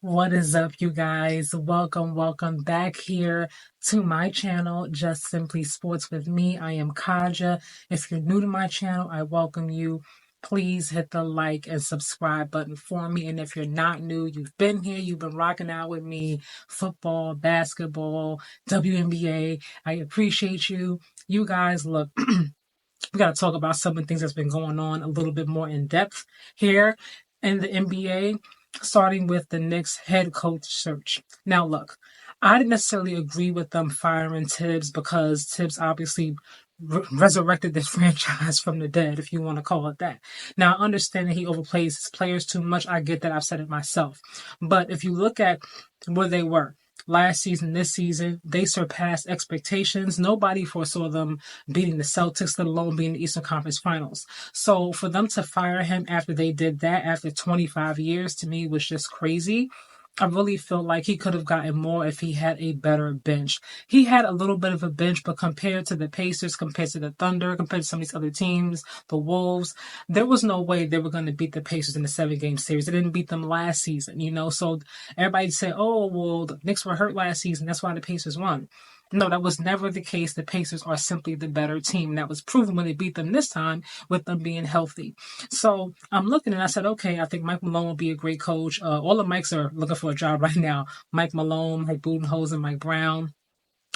What is up, you guys? Welcome back here to my channel, Just Simply Sports with me. I am Kaja. If you're new to my channel, I welcome you. Please hit the like and subscribe button for me. And if you're not new, you've been here, you've been rocking out with me, football, basketball, WNBA. I appreciate you. You guys, look, we got to talk about some of the things that's been going on a little bit more in depth here in the NBA, starting with the Knicks head coach search. Now, look, I didn't necessarily agree with them firing Tibbs because Tibbs obviously resurrected this franchise from the dead, if you want to call it that. Now, I understand that he overplays his players too much. I get that. I've said it myself. But if you look at where they were, last season, this season, they surpassed expectations. Nobody foresaw them beating the Celtics, let alone being the Eastern Conference Finals. So for them to fire him after they did that, after 25 years, to me was just crazy. I really feel like he could have gotten more if he had a better bench. He had a little bit of a bench, but compared to the Pacers, compared to the Thunder, compared to some of these other teams, the Wolves, there was no way they were going to beat the Pacers in the 7-game series. They didn't beat them last season, So everybody said, oh, well, the Knicks were hurt last season. That's why the Pacers won. No, that was never the case. The Pacers are simply the better team. That was proven when they beat them this time with them being healthy. So I'm looking and I said, okay, I think Mike Malone will be a great coach. All the Mikes are looking for a job right now. Mike Malone, Mike Budenholzer, Mike Brown.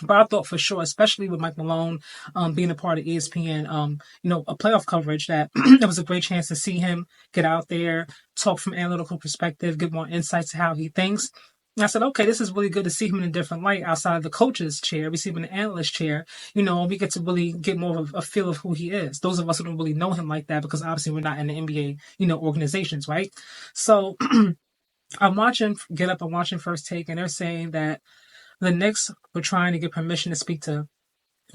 But I thought for sure, especially with Mike Malone being a part of ESPN, a playoff coverage, that it was a great chance to see him get out there, talk from an analytical perspective, give more insights to how he thinks. And I said, okay, this is really good to see him in a different light outside of the coach's chair. We see him in the analyst chair, and we get to really get more of a feel of who he is. Those of us who don't really know him like that, because obviously we're not in the NBA, organizations, right? So I'm watching Get Up, I'm watching First Take, and they're saying that the Knicks were trying to get permission to speak to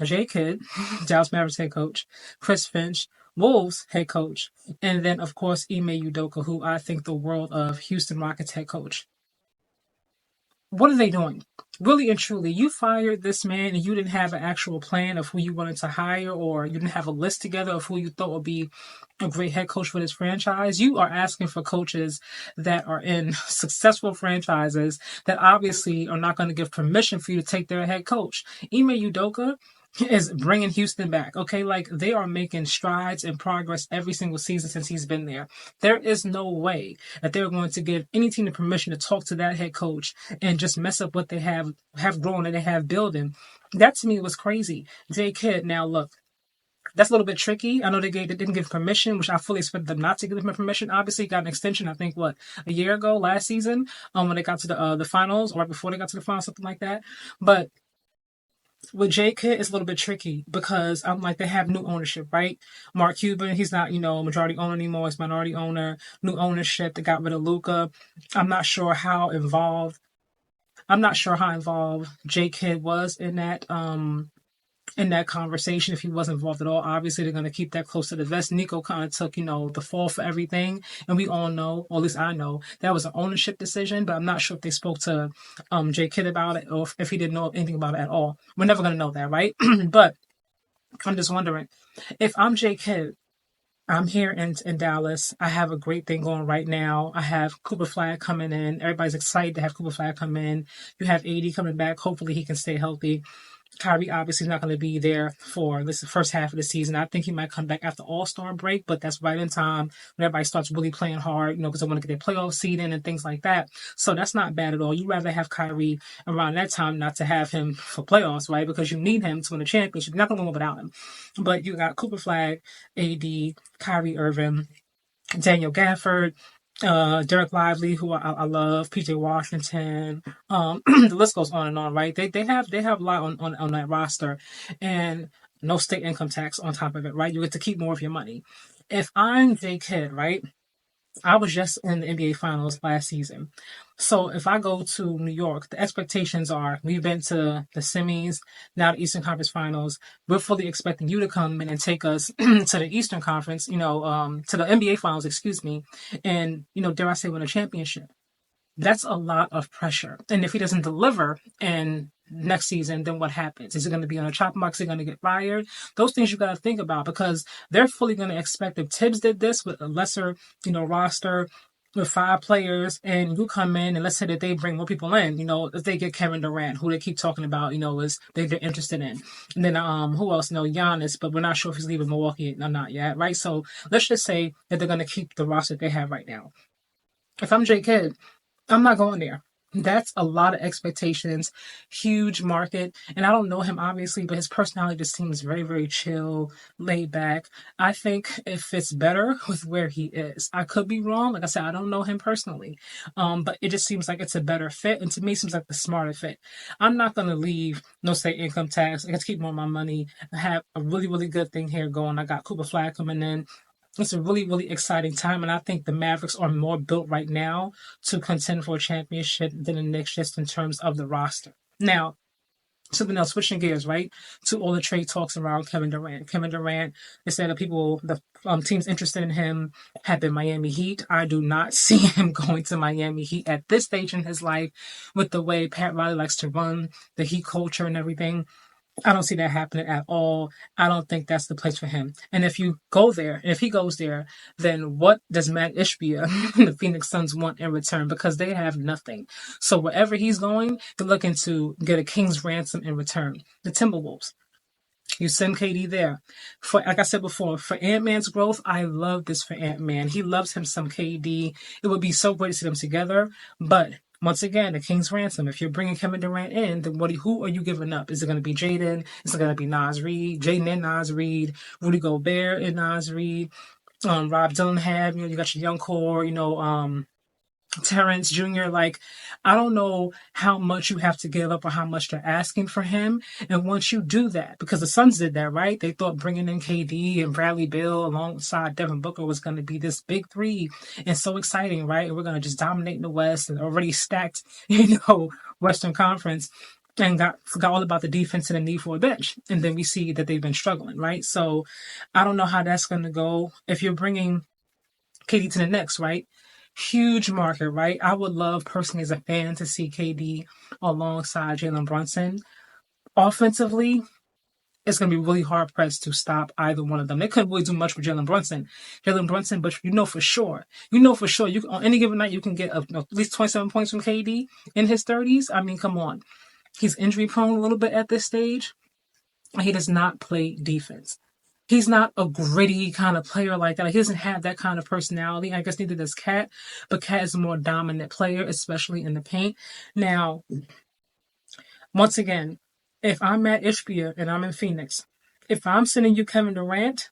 Jay Kidd, Dallas Mavericks head coach, Chris Finch, Wolves head coach, and then, of course, Ime Udoka, who I think the world of, Houston Rockets head coach. What are they doing? Really and truly, you fired this man and you didn't have an actual plan of who you wanted to hire, or you didn't have a list together of who you thought would be a great head coach for this franchise. You are asking for coaches that are in successful franchises that obviously are not going to give permission for you to take their head coach. Ime Udoka is bringing Houston back. Okay, like, they are making strides and progress every single season since he's been there. There is no way that they're going to give any team the permission to talk to that head coach and just mess up what they have grown and they have building. That to me was crazy. Jay Kidd, now look, that's a little bit tricky. I know they didn't give permission, which I fully expected them not to give them permission. Obviously, got an extension, I think, a year ago, last season, when they got to the finals, or right before they got to the finals, something like that. But with Jay Kidd, it's a little bit tricky because I'm like, they have new ownership, right? Mark Cuban, he's not, majority owner anymore. He's minority owner, new ownership. They got rid of Luka. I'm not sure how involved. I'm not sure how involved Jay Kidd was in that conversation, if he was involved at all. Obviously, they're going to keep that close to the vest. Nico kind of took, the fall for everything. And we all know, or at least I know, that was an ownership decision, but I'm not sure if they spoke to Jay Kidd about it, or if he didn't know anything about it at all. We're never going to know that, right? But I'm just wondering, if I'm Jay Kidd, I'm here in Dallas. I have a great thing going right now. I have Cooper Flag coming in. Everybody's excited to have Cooper Flag come in. You have AD coming back. Hopefully he can stay healthy. Kyrie obviously not going to be there for the first half of the season. I think he might come back after All-Star break, but that's right in time when everybody starts really playing hard, because they want to get their playoff seed in and things like that. So that's not bad at all. You'd rather have Kyrie around that time, not to have him for playoffs, right? Because you need him to win a championship. You're not going to win without him. But you got Cooper Flag, AD, Kyrie Irving, Daniel Gafford, Derek Lively, who I love, PJ Washington, the list goes on and on, right? They have a lot on that roster, and no state income tax on top of it, right? You get to keep more of your money. If I'm Jay Kidd, right? I was just in the NBA Finals last season. So if I go to New York, the expectations are, we've been to the semis, now the Eastern Conference Finals. We're fully expecting you to come in and take us to the Eastern Conference, to the NBA Finals, excuse me, and, dare I say, win a championship. That's a lot of pressure. And if he doesn't deliver in next season, then what happens? Is it going to be on a chopping block? Is he going to get fired? Those things you got to think about, because they're fully going to expect, if Tibbs did this with a lesser, roster, with 5 players and you come in and let's say that they bring more people in, if they get Kevin Durant, who they keep talking about, is they're interested in. And then who else? Giannis, but we're not sure if he's leaving Milwaukee or not yet, right? So let's just say that they're gonna keep the roster they have right now. If I'm J Kidd, I'm not going there. That's a lot of expectations, huge market. And I don't know him obviously, but his personality just seems very, very chill, laid back. I think it fits better with where he is. I could be wrong. Like I said, I don't know him personally. But it just seems like it's a better fit. And to me, it seems like the smarter fit. I'm not going to leave no state income tax. I get to keep more of my money. I have a really, really good thing here going. I got Cooper Flag coming in. It's a really, really exciting time, and I think the Mavericks are more built right now to contend for a championship than the Knicks just in terms of the roster. Now, something else, switching gears, right, to all the trade talks around Kevin Durant. Kevin Durant, they said the teams interested in him have been Miami Heat. I do not see him going to Miami Heat at this stage in his life with the way Pat Riley likes to run the Heat culture and everything. I don't see that happening at all. I don't think that's the place for him. And if you go there, if he goes there, then what does Matt Ishbia and the Phoenix Suns want in return? Because they have nothing. So wherever he's going, they're looking to get a king's ransom in return. The Timberwolves. You send KD there. For like I said before, for Ant-Man's growth, I love this for Ant-Man. He loves him some KD. It would be so great to see them together. But once again, the King's ransom. If you're bringing Kevin Durant in, then who are you giving up? Is it going to be Jaden? Is it going to be Nas Reed? Jaden and Nas Reed, Rudy Gobert and Nas Reed, Rob Dillingham. You got your young core. Terrence Jr., like, I don't know how much you have to give up or how much they're asking for him. And once you do that, because the Suns did that, right? They thought bringing in KD and Bradley Beal alongside Devin Booker was going to be this big three and so exciting, right? And we're going to just dominate in the West and already stacked, Western Conference and forgot all about the defense and the need for a bench. And then we see that they've been struggling, right? So I don't know how that's going to go. If you're bringing KD to the Knicks, right? Huge market, right? I would love personally as a fan to see KD alongside Jalen Brunson. Offensively, it's going to be really hard pressed to stop either one of them. They couldn't really do much with Jalen Brunson, but for sure, you on any given night you can get at least 27 points from KD in his 30s. I mean, come on, he's injury prone a little bit at this stage. He does not play defense. He's not a gritty kind of player like that. He doesn't have that kind of personality. I guess neither does Cat, but Cat is a more dominant player, especially in the paint. Now, once again, if I'm at Ishbia and I'm in Phoenix, if I'm sending you Kevin Durant,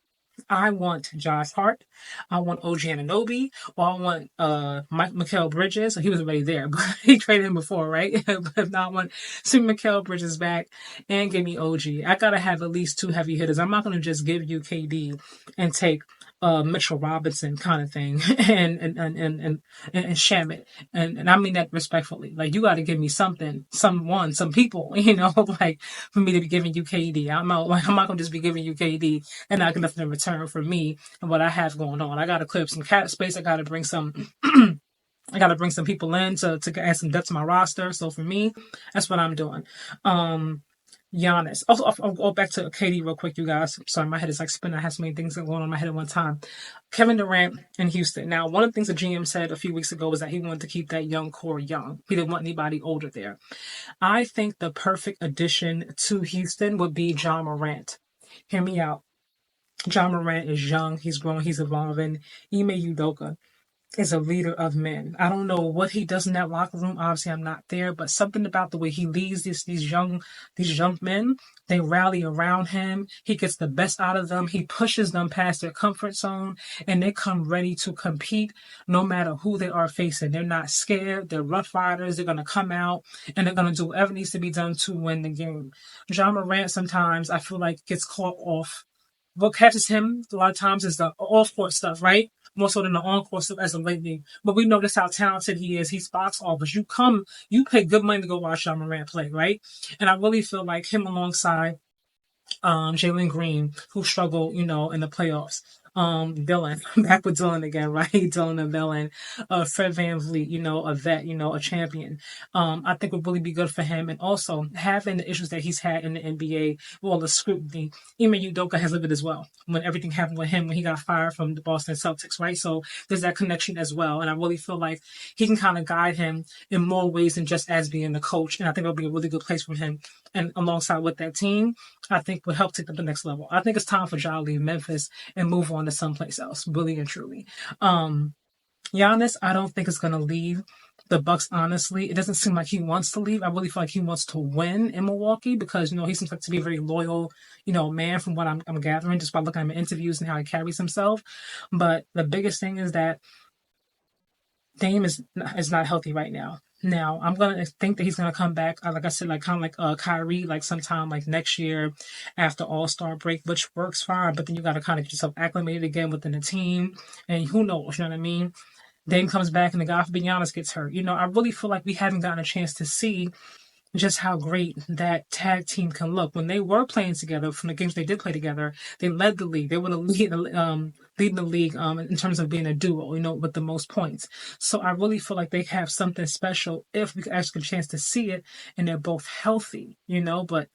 I want Josh Hart, I want OG Anunoby, or I want Mikal Bridges. He was already there, but he traded him before, right? But now I want send Mikal Bridges back and give me OG. I gotta have at least 2 heavy hitters. I'm not gonna just give you KD and take Mitchell Robinson kind of thing and sham it. And I mean that respectfully. Like, you got to give me something, some people, like, for me to be giving you KD. I'm not going to just be giving you KD and not get nothing in return for me and what I have going on. I got to clear up some cap space. I got to bring some people in to add some depth to my roster. So for me, that's what I'm doing. Giannis. Also, I'll go back to KD real quick, you guys. Sorry, my head is like spinning. I have so many things going on in my head at one time. Kevin Durant in Houston. Now, one of the things the GM said a few weeks ago was that he wanted to keep that young core young. He didn't want anybody older there. I think the perfect addition to Houston would be Ja Morant. Hear me out. Ja Morant is young. He's growing. He's evolving. Ime Udoka is a leader of men. I don't know what he does in that locker room. Obviously, I'm not there, but something about the way he leads these young men, they rally around him. He gets the best out of them. He pushes them past their comfort zone, and they come ready to compete no matter who they are facing. They're not scared. They're rough riders. They're going to come out, and they're going to do whatever needs to be done to win the game. Ja Morant sometimes, I feel like, gets caught off. What catches him a lot of times is the off-court stuff, right? More so than the on-court stuff as of lately. But we know just how talented he is. He's box office. You pay good money to go watch Ja Morant play, right? And I really feel like him alongside Jalen Green, who struggled, in the playoffs. Dylan. I'm back with Dylan again, right? Dylan and Dylan. Fred VanVleet, a vet, a champion. I think would really be good for him. And also having the issues that he's had in the NBA, well, the scrutiny. Ime Udoka has lived it as well. When everything happened with him, when he got fired from the Boston Celtics, right? So there's that connection as well. And I really feel like he can kind of guide him in more ways than just as being the coach. And I think it'll be a really good place for him. And alongside with that team, I think would help take them to the next level. I think it's time for Ja to leave Memphis and move on to someplace else, really and truly. Giannis, I don't think is going to leave the Bucks. Honestly, it doesn't seem like he wants to leave. I really feel like he wants to win in Milwaukee because he seems like to be a very loyal, man from what I'm gathering just by looking at him in interviews and how he carries himself. But the biggest thing is that Dame is not healthy right now. Now, I'm going to think that he's going to come back, like I said, like kind of like Kyrie, like sometime like next year after All-Star break, which works fine. But then you got to kind of get yourself acclimated again within the team. And who knows, you know what I mean? Dame comes back and the guy for Giannis gets hurt. I really feel like we haven't gotten a chance to see just how great that tag team can look. When they were playing together, from the games they did play together, they led the league. They were leading the league in terms of being a duo, with the most points. So I really feel like they have something special if we actually get a chance to see it and they're both healthy, but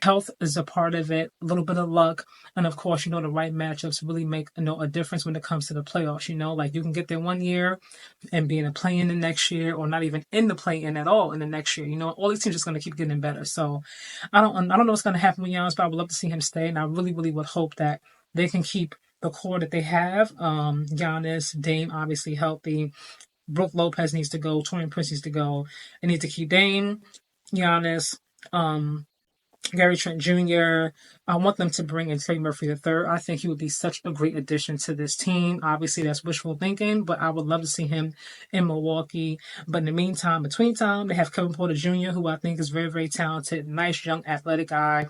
health is a part of it, a little bit of luck, and of course, the right matchups really make a difference when it comes to the playoffs. Like you can get there one year and be in a play-in the next year, or not even in the play-in at all in the next year. All these teams are just going to keep getting better. So I don't know what's going to happen with Giannis, but I would love to see him stay, and I really, really would hope that they can keep the core that they have. Giannis, Dame, obviously healthy. Brook Lopez needs to go. Torian Prince needs to go. They need to keep Dame, Giannis, Gary Trent Jr. I want them to bring in Trey Murphy III. I think he would be such a great addition to this team. Obviously, that's wishful thinking, but I would love to see him in Milwaukee. But in the meantime, between time, they have Kevin Porter Jr., who I think is very, very talented, nice, young, athletic guy.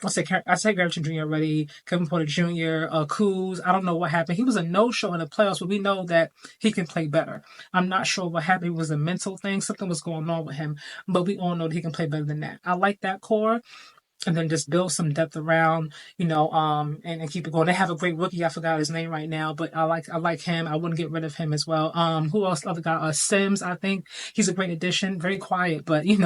I say Gary Trent Jr. already, Kevin Porter Jr., Kuz. I don't know what happened. He was a no-show in the playoffs, but we know that he can play better. I'm not sure what happened. It was a mental thing. Something was going on with him, but we all know that he can play better than that. I like that core. And then just build some depth around, and keep it going. They have a great rookie. I forgot his name right now, but I like him. I wouldn't get rid of him as well. Who else? Other guy, Sims. I think he's a great addition. Very quiet, but he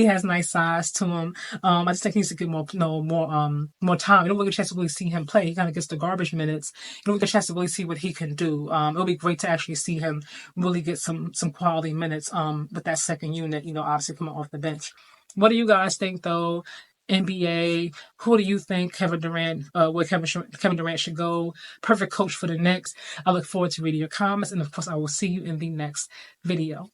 has nice size to him. I just think he needs to get more time. You don't really get a chance to really see him play. He kind of gets the garbage minutes. You don't get a chance to really see what he can do. It'll be great to actually see him really get some quality minutes. With that second unit, obviously coming off the bench. What do you guys think though? NBA, who do you think Kevin Durant, where Kevin Durant should go? Perfect coach for the Knicks. I look forward to reading your comments, and of course, I will see you in the next video.